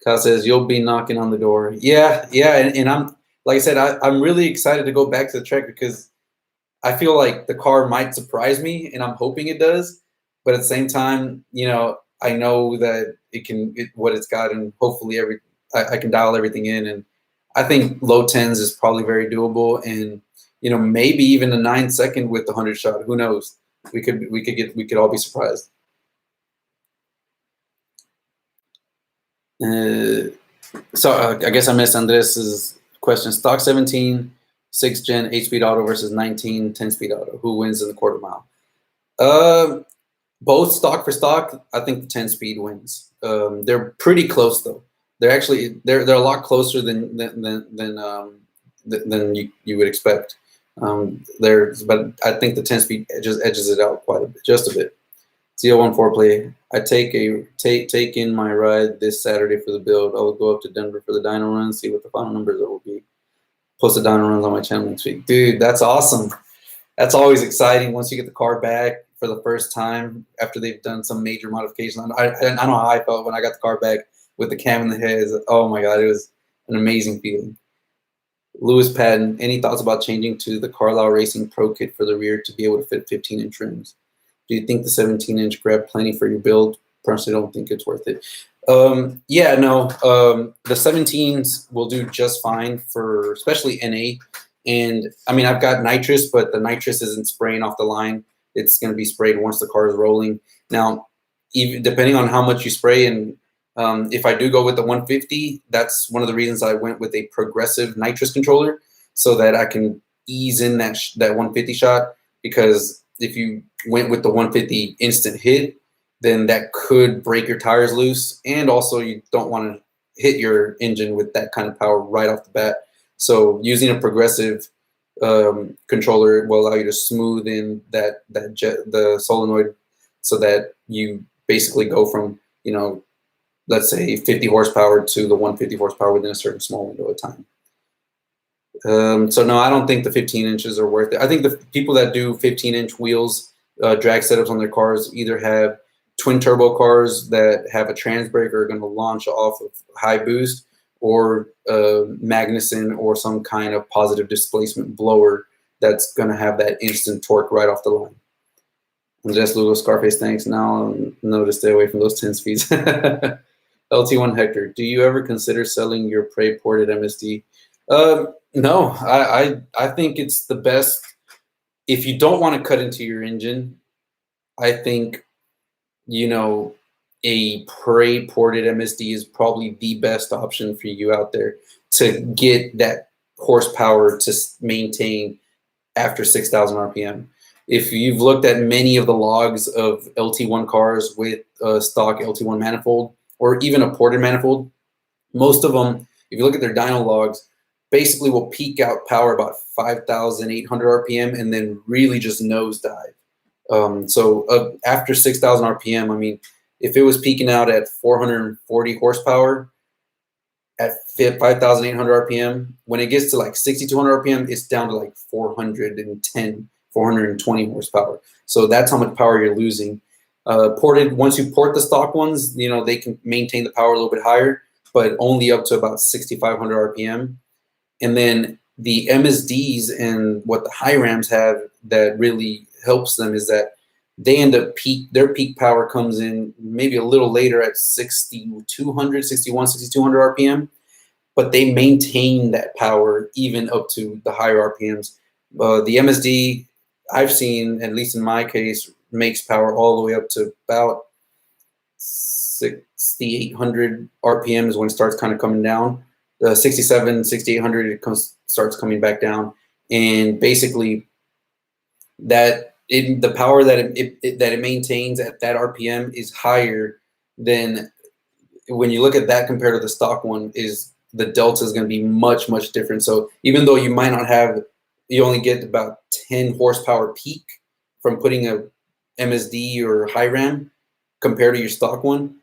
Kyle says you'll be knocking on the door. Yeah, and I'm, like I said, I'm really excited to go back to the track, because I feel like the car might surprise me, and I'm hoping it does. But at the same time, I know that what it's got, and hopefully I can dial everything in. And I think low 10s is probably very doable, and maybe even a 9-second with the 100 shot. Who knows? We could all be surprised. So I guess I missed Andres's question. Stock 17 6th gen 8-speed auto versus 19 10-speed auto. Who wins in the quarter mile? Both stock for stock, I think the 10-speed wins. They're pretty close though. They're a lot closer than you would expect. But I think the 10-speed edges it out quite a bit, just a bit. ZL1 foreplay. I take in my ride this Saturday for the build. I will go up to Denver for the dyno run, see what the final numbers will be. Post the dyno runs on my channel next week. Dude, that's awesome. That's always exciting once you get the car back for the first time after they've done some major modifications. I don't know how I felt when I got the car back with the cam in the heads. Oh my God, it was an amazing feeling. Lewis Patton, any thoughts about changing to the Carlisle Racing Pro Kit for the rear to be able to fit 15-inch rims? Do you think the 17-inch grab plenty for your build? Personally, don't think it's worth it. Yeah, no. The 17s will do just fine for especially NA. And I mean, I've got nitrous, but the nitrous isn't spraying off the line. It's going to be sprayed once the car is rolling. Now, even depending on how much you spray, and if I do go with the 150, that's one of the reasons I went with a progressive nitrous controller, so that I can ease in that 150 shot. Because if you went with the 150 instant hit, then that could break your tires loose, and also you don't want to hit your engine with that kind of power right off the bat. So using a progressive controller will allow you to smooth in the solenoid, so that you basically go from, you know, let's say 50 horsepower to the 150 horsepower within a certain small window of time. So no, I don't think the 15 inches are worth it. I think the people that do 15-inch wheels, drag setups on their cars, either have twin turbo cars that have a trans brake or are going to launch off of high boost, or Magnuson or some kind of positive displacement blower that's going to have that instant torque right off the line. And just Lugo Scarface, thanks. Now know to stay away from those 10 speeds. LT1 Hector, do you ever consider selling your pre-ported MSD? No, I think it's the best. If you don't want to cut into your engine, I think, you know, a pre-ported MSD is probably the best option for you out there to get that horsepower to maintain after 6,000 RPM. If you've looked at many of the logs of LT1 cars with stock LT1 manifold, or even a ported manifold, most of them, if you look at their dyno logs, basically will peak out power about 5,800 RPM and then really just nosedive. So after 6,000 RPM, I mean, if it was peaking out at 440 horsepower at 5,800 RPM, when it gets to like 6,200 RPM, it's down to like 410, 420 horsepower. So that's how much power you're losing. Ported, once you port the stock ones, you know, they can maintain the power a little bit higher, but only up to about 6,500 RPM. And then the MSDs and what the high Rams have that really helps them is that they end up their peak power comes in maybe a little later at 6,200, 61, 6,200 RPM, but they maintain that power even up to the higher RPMs. The MSD I've seen, at least in my case, makes power all the way up to about 6,800 RPM is when it starts kind of coming down. 67, 6,800, it starts coming back down, and basically the power that it maintains at that RPM is higher than when you look at that compared to the stock one. Is the delta is going to be much different. So even though you might not have, you only get about 10 horsepower peak from putting a MSD or high Ram compared to your stock one,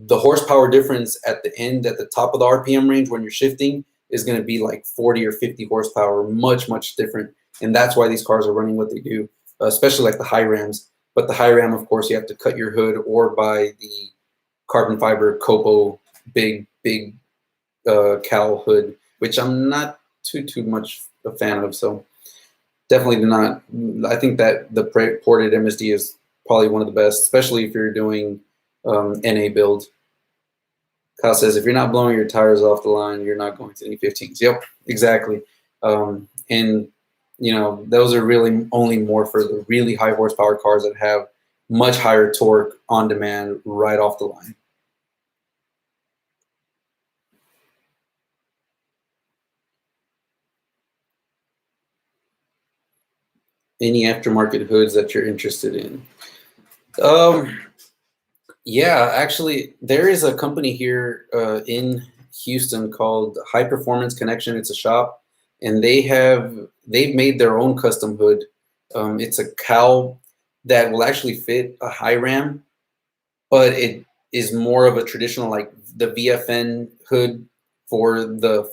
the horsepower difference at the end, at the top of the RPM range when you're shifting, is going to be like 40 or 50 horsepower, much different. And that's why these cars are running what they do, especially like the high Rams. But the high Ram, of course, you have to cut your hood or buy the carbon fiber Copo big cowl hood, which I'm not too much a fan of. So definitely do not. I think that the ported MSD is probably one of the best, especially if you're doing NA build. Kyle says, if you're not blowing your tires off the line, you're not going to any 15s. Yep, exactly. And, you know, those are really only more for the really high horsepower cars that have much higher torque on demand right off the line. any aftermarket hoods that you're interested in? Yeah, actually, there is a company here in Houston called High Performance Connection. It's a shop, and they've made their own custom hood. It's a cowl that will actually fit a high ram, but it is more of a traditional, like the VFN hood for the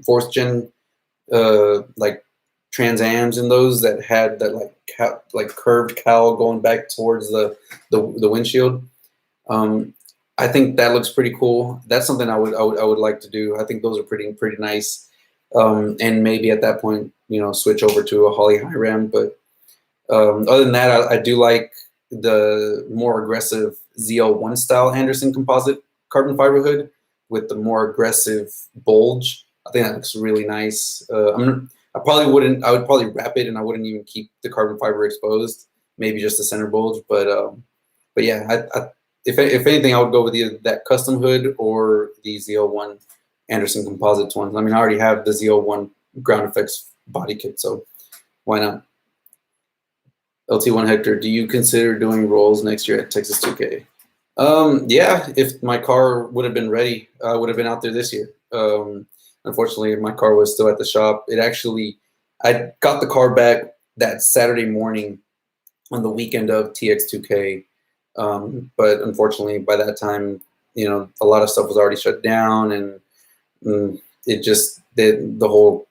fourth gen like Trans Ams, and those that had that like curved cowl going back towards the windshield. I think that looks pretty cool. That's something I would like to do. I think those are pretty nice. And maybe at that point, switch over to a Holly high ram. But other than that, I do like the more aggressive ZL1 style Anderson composite carbon fiber hood with the more aggressive bulge. I think that looks really nice. I would probably wrap it, and I wouldn't even keep the carbon fiber exposed. Maybe just the center bulge. But yeah, if anything, I would go with either that custom hood or the ZL1 Anderson composites ones. I mean, I already have the ZL1 ground effects body kit, so why not? LT1 Hector, do you consider doing rolls next year at Texas 2K? Yeah, if my car would have been ready, I would have been out there this year. Unfortunately, my car was still at the shop. I got the car back that Saturday morning on the weekend of TX2K. But unfortunately, by that time, a lot of stuff was already shut down, and it just did the whole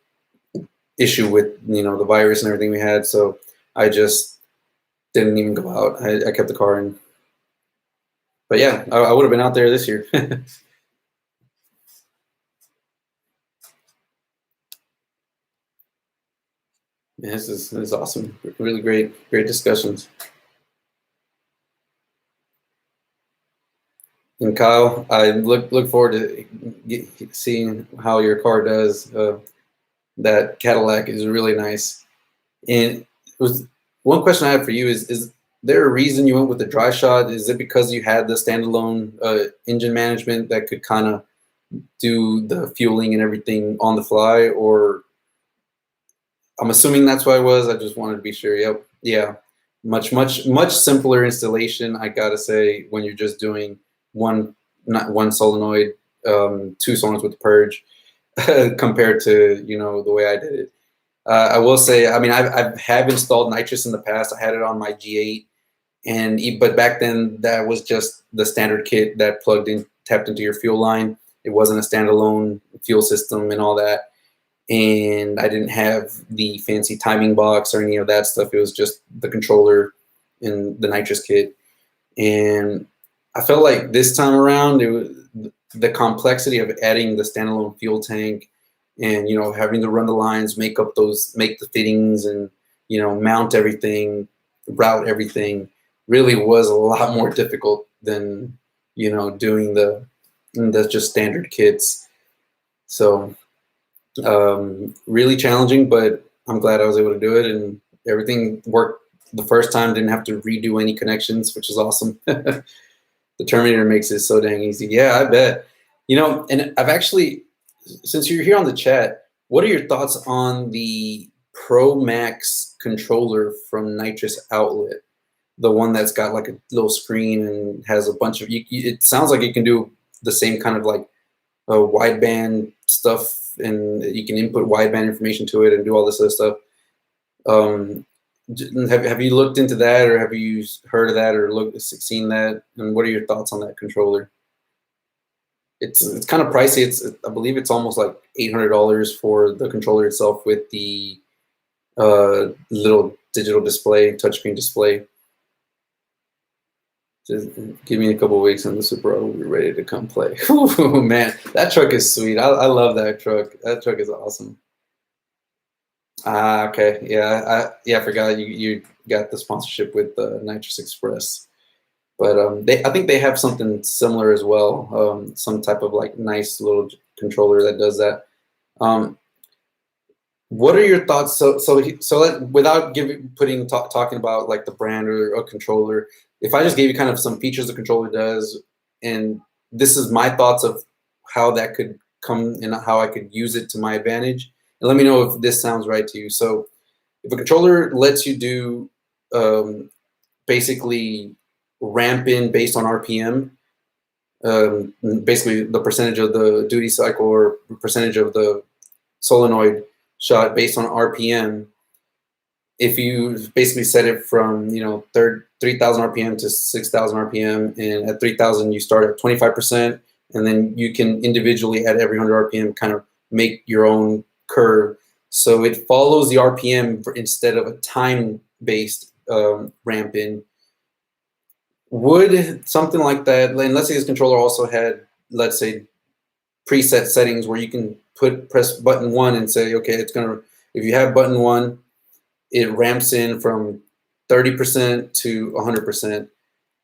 issue with, the virus and everything we had. So I just didn't even go out. I kept the car in. But yeah, I would have been out there this year. Yeah, this is awesome. Really great discussions. And Kyle, I look forward to seeing how your car does. That Cadillac is really nice. And it was one question I have for you is there a reason you went with the dry shot? Is it because you had the standalone engine management that could kind of do the fueling and everything on the fly? Or I'm assuming that's why it was. I just wanted to be sure. Yep. Yeah. Much simpler installation, I gotta say, when you're just doing not one solenoid, two solenoids with the purge, compared to the way I did it. I will say, I mean, I have installed nitrous in the past. I had it on my G8, but back then that was just the standard kit that tapped into your fuel line. It wasn't a standalone fuel system and all that. And I didn't have the fancy timing box or any of that stuff. It was just the controller and the nitrous kit. And I felt like this time around, it was the complexity of adding the standalone fuel tank and, having to run the lines, make the fittings and, mount everything, route everything, really was a lot more difficult than, doing the just standard kits. So really challenging, but I'm glad I was able to do it, and everything worked the first time. Didn't have to redo any connections, which is awesome. The Terminator makes it so dang easy. Yeah, I bet. And I've actually, since you're here on the chat, what are your thoughts on the Pro Max controller from Nitrous Outlet? The one that's got like a little screen and has a bunch of, it sounds like it can do the same kind of like wideband stuff, and you can input wideband information to it and do all this other stuff. Have you looked into that, or have you heard of that, or seen that? And what are your thoughts on that controller? It's kind of pricey. I believe it's almost like $800 for the controller itself with the little digital display, touchscreen display. Just give me a couple of weeks and the Super Auto will be ready to come play. Ooh, man, that truck is sweet. I love that truck. That truck is awesome. Okay. Yeah, I forgot you got the sponsorship with Nitrous Express. But I think they have something similar as well. Some type of like nice little controller that does that. What are your thoughts? So without talking about like the brand or a controller, if I just gave you kind of some features the controller does, and this is my thoughts of how that could come and how I could use it to my advantage, and let me know if this sounds right to you. So if a controller lets you do basically ramp in based on RPM, basically the percentage of the duty cycle or percentage of the solenoid shot based on RPM. If you basically set it from 3,000 RPM to 6,000 RPM, and at 3,000 you start at 25%, and then you can individually at every 100 RPM kind of make your own curve. So it follows the RPM instead of a time-based ramp in. Would something like that, and let's say this controller also had, let's say, preset settings where you can press button 1 and say, okay, it's gonna, if you have button 1, it ramps in from 30% to 100%.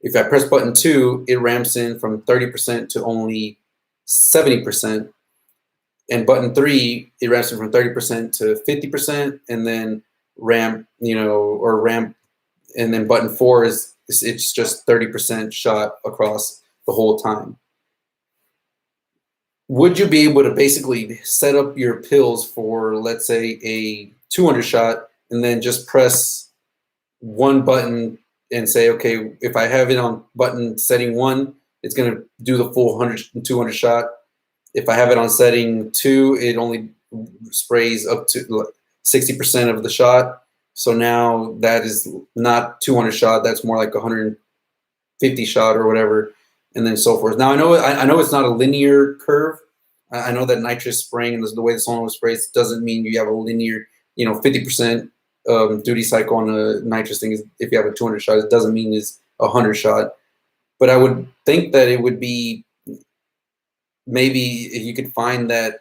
If I press button 2, it ramps in from 30% to only 70%. And button 3, it ramps in from 30% to 50%, and then ramp, and then button 4 it's just 30% shot across the whole time. Would you be able to basically set up your pills for, let's say, a 200 shot, and then just press one button and say, okay, if I have it on button setting 1, it's going to do the full 100 and 200 shot. If I have it on setting 2, it only sprays up to 60% of the shot. So now that is not 200 shot, that's more like 150 shot or whatever, and then so forth. Now I know it's not a linear curve. I know that nitrous spraying and the way the solenoid sprays doesn't mean you have a linear, 50% duty cycle on a nitrous thing. If you have a 200 shot, it doesn't mean it's 100 shot. But I would think that it would be, maybe if you could find that.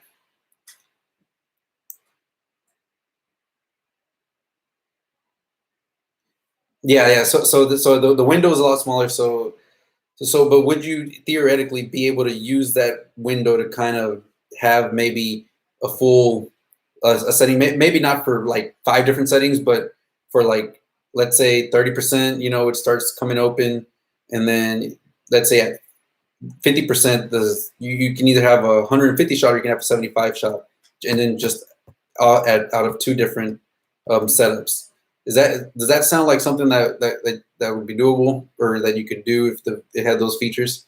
Yeah. So the window is a lot smaller. But would you theoretically be able to use that window to kind of have maybe a full a setting, maybe not for like 5 different settings, but for like, let's say 30%, it starts coming open, and then let's say at 50%, you can either have a 150 shot or you can have a 75 shot, and then just out of 2 different setups. Does that sound like something that would be doable, or that you could do if it had those features?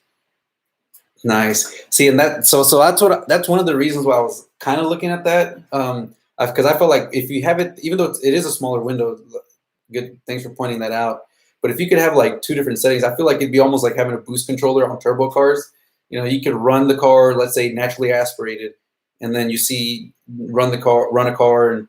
Nice. See, and that's one of the reasons why I was kind of looking at that, because I felt like if you have it, even though it is a smaller window, good, thanks for pointing that out. But if you could have like 2 different settings, I feel like it'd be almost like having a boost controller on turbo cars. You could run the car, let's say naturally aspirated, and then run a car, and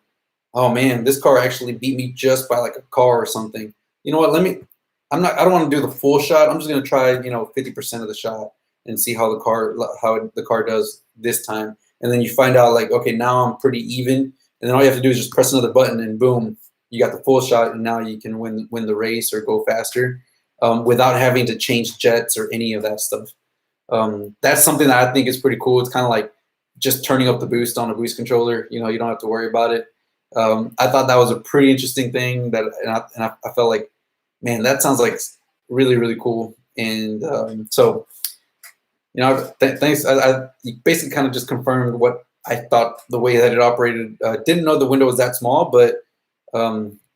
oh man, this car actually beat me just by like a car or something. You know what? I don't want to do the full shot. I'm just going to try, 50% of the shot and see how the car does this time. And then you find out like, okay, now I'm pretty even. And then all you have to do is just press another button, and boom, you got the full shot, and now you can win the race or go faster without having to change jets or any of that stuff. That's something that I think is pretty cool. It's kind of like just turning up the boost on a boost controller. You don't have to worry about it. I thought that was a pretty interesting thing, and I felt like, man, that sounds like really, really cool. And so, thanks. You basically kind of just confirmed what I thought, the way that it operated. Didn't know the window was that small, but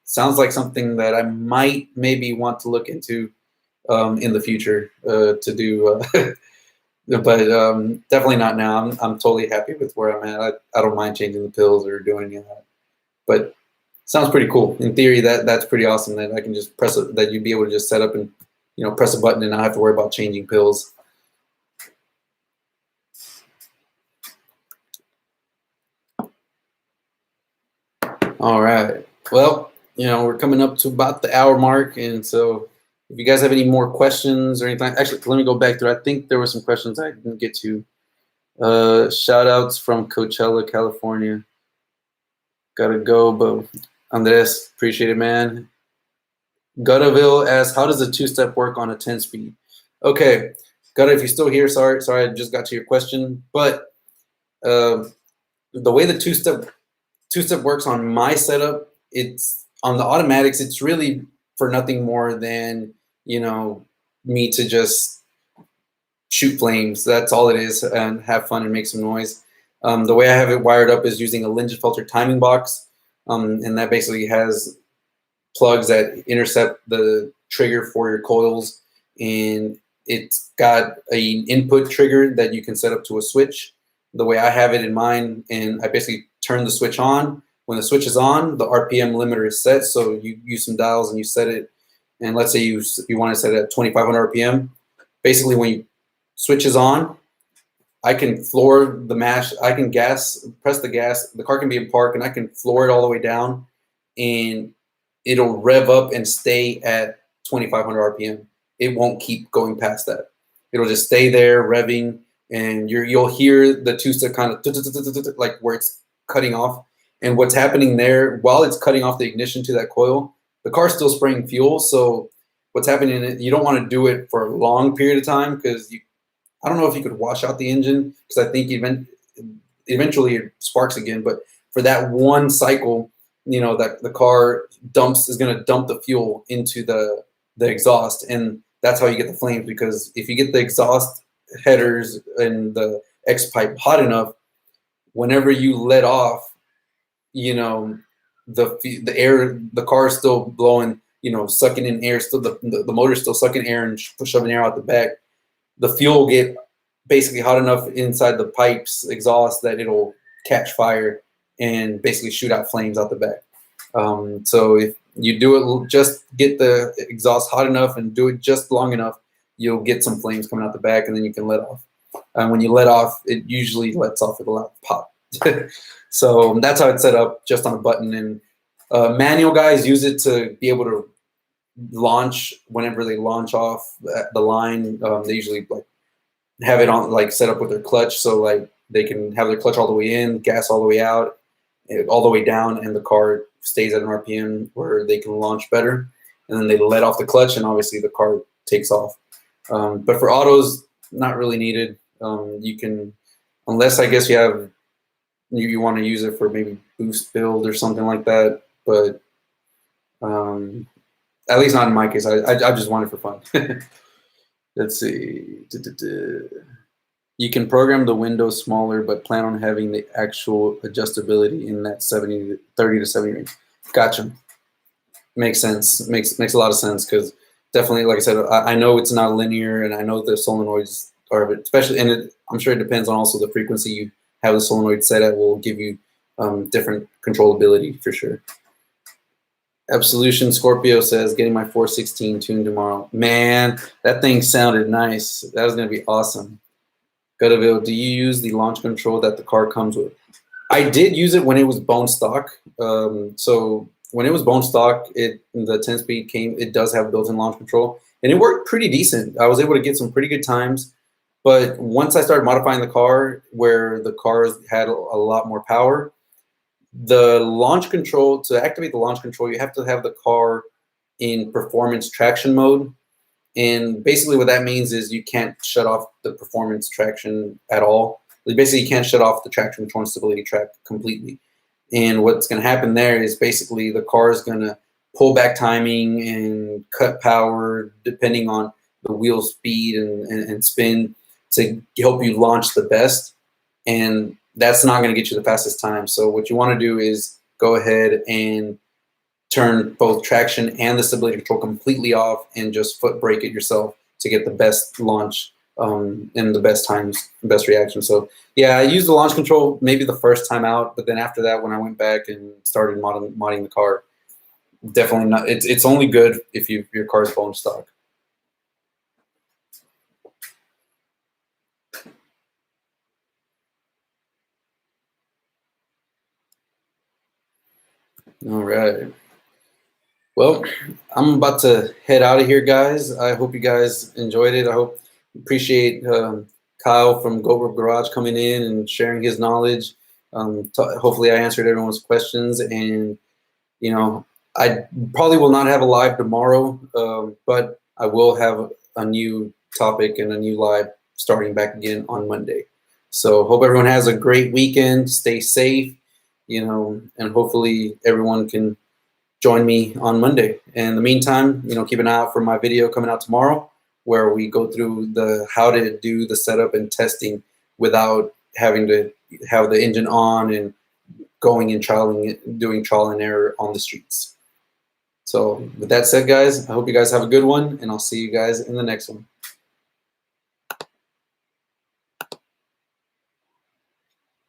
sounds like something that I might maybe want to look into in the future to do. But definitely not now. I'm totally happy with where I'm at. I don't mind changing the pills or doing any of that. But sounds pretty cool. In theory, that's pretty awesome that I can just press it, that you'd be able to just set up and press a button and not have to worry about changing pills. All right. Well, we're coming up to about the hour mark, and so if you guys have any more questions or anything, actually, let me go back through. I think there were some questions I didn't get to. Shout outs from Coachella, California. Gotta go, but Andres, appreciate it, man. Guttaville asks, how does the 2-step work on a 10-speed? Okay, Gutta, if you're still here, sorry, I just got to your question. But the way the two-step works on my setup, it's on the automatics. It's really for nothing more than me to just shoot flames. That's all it is, and have fun and make some noise. The way I have it wired up is using a Lingenfelter timing box. and that basically has plugs that intercept the trigger for your coils, and it's got an input trigger that you can set up to a switch the way I have it in mine, and I basically turn the switch on. When the switch is on, the RPM limiter is set, so you use some dials and you set it, and let's say you want to set it at 2500 RPM. Basically, when you switch is on, I can floor the mash, I can press the gas, the car can be in park, and I can floor it all the way down, and it'll rev up and stay at 2500 RPM. It won't keep going past that. It'll just stay there revving, and you'll hear the two-step kind of like where it's cutting off. And what's happening there, while it's cutting off the ignition to that coil, the car's still spraying fuel. So what's happening, you don't want to do it for a long period of time, because I don't know if you could wash out the engine, because I think eventually it sparks again. But for that one cycle, that the car is going to dump the fuel into the exhaust, and that's how you get the flames. Because if you get the exhaust headers and the X pipe hot enough, whenever you let off, the air, the car is still blowing, sucking in air, still the motor's still sucking air and shoving air out the back. The fuel will get basically hot enough inside the pipe's exhaust that it'll catch fire and basically shoot out flames out the back. So if you do it, just get the exhaust hot enough and do it just long enough, you'll get some flames coming out the back, and then you can let off. When you let off, it usually lets off with a loud pop. So that's how it's set up, just on a button. And manual guys use it to be able to launch whenever they launch off the line. They usually have it on set up with their clutch, so they can have their clutch all the way in, gas all the way out, all the way down, and the car stays at an RPM where they can launch better. And then they let off the clutch, and obviously the car takes off. But for autos, not really needed. You can, unless I guess you want to use it for maybe boost build or something like that. But at least not in my case. I just want it for fun. Let's see. You can program the window smaller, but plan on having the actual adjustability in that 30 to 70 range. Gotcha. Makes sense. Makes a lot of sense, because definitely, like I said, I know it's not linear, and I know the solenoids are, especially, and I'm sure it depends on also the frequency you have the solenoid set at will give you different controllability for sure. Absolution Scorpio says, getting my 416 tuned tomorrow. Man, that thing sounded nice. That was going to be awesome. Gutaville, do you use the launch control that the car comes with? I did use it when it was bone stock. So when it was bone stock, the 10-speed came, it does have built-in launch control, and it worked pretty decent. I was able to get some pretty good times. But once I started modifying the car, where the cars had a lot more power, the launch control, to activate the launch control, you have to have the car in performance traction mode. And basically what that means is you can't shut off the performance traction at all. Basically, you can't shut off the traction control and stability track completely. And what's going to happen there is basically the car is going to pull back timing and cut power depending on the wheel speed and spin to help you launch the best. And that's not going to get you the fastest time. So what you want to do is go ahead and turn both traction and the stability control completely off, and just foot brake it yourself to get the best launch and the best times, best reaction. So yeah, I used the launch control maybe the first time out, but then after that, when I went back and started modding the car, definitely not. It's only good if your car is bone stock. All right. Well, I'm about to head out of here, guys. I hope you guys enjoyed it. I appreciate Kyle from GoPro Garage coming in and sharing his knowledge. Hopefully I answered everyone's questions, and I probably will not have a live tomorrow, but I will have a new topic and a new live starting back again on Monday. So hope everyone has a great weekend. Stay safe, and hopefully everyone can join me on Monday. And in the meantime, keep an eye out for my video coming out tomorrow, where we go through how to do the setup and testing without having to have the engine on and going and doing trial and error on the streets. So with that said, guys, I hope you guys have a good one, and I'll see you guys in the next one.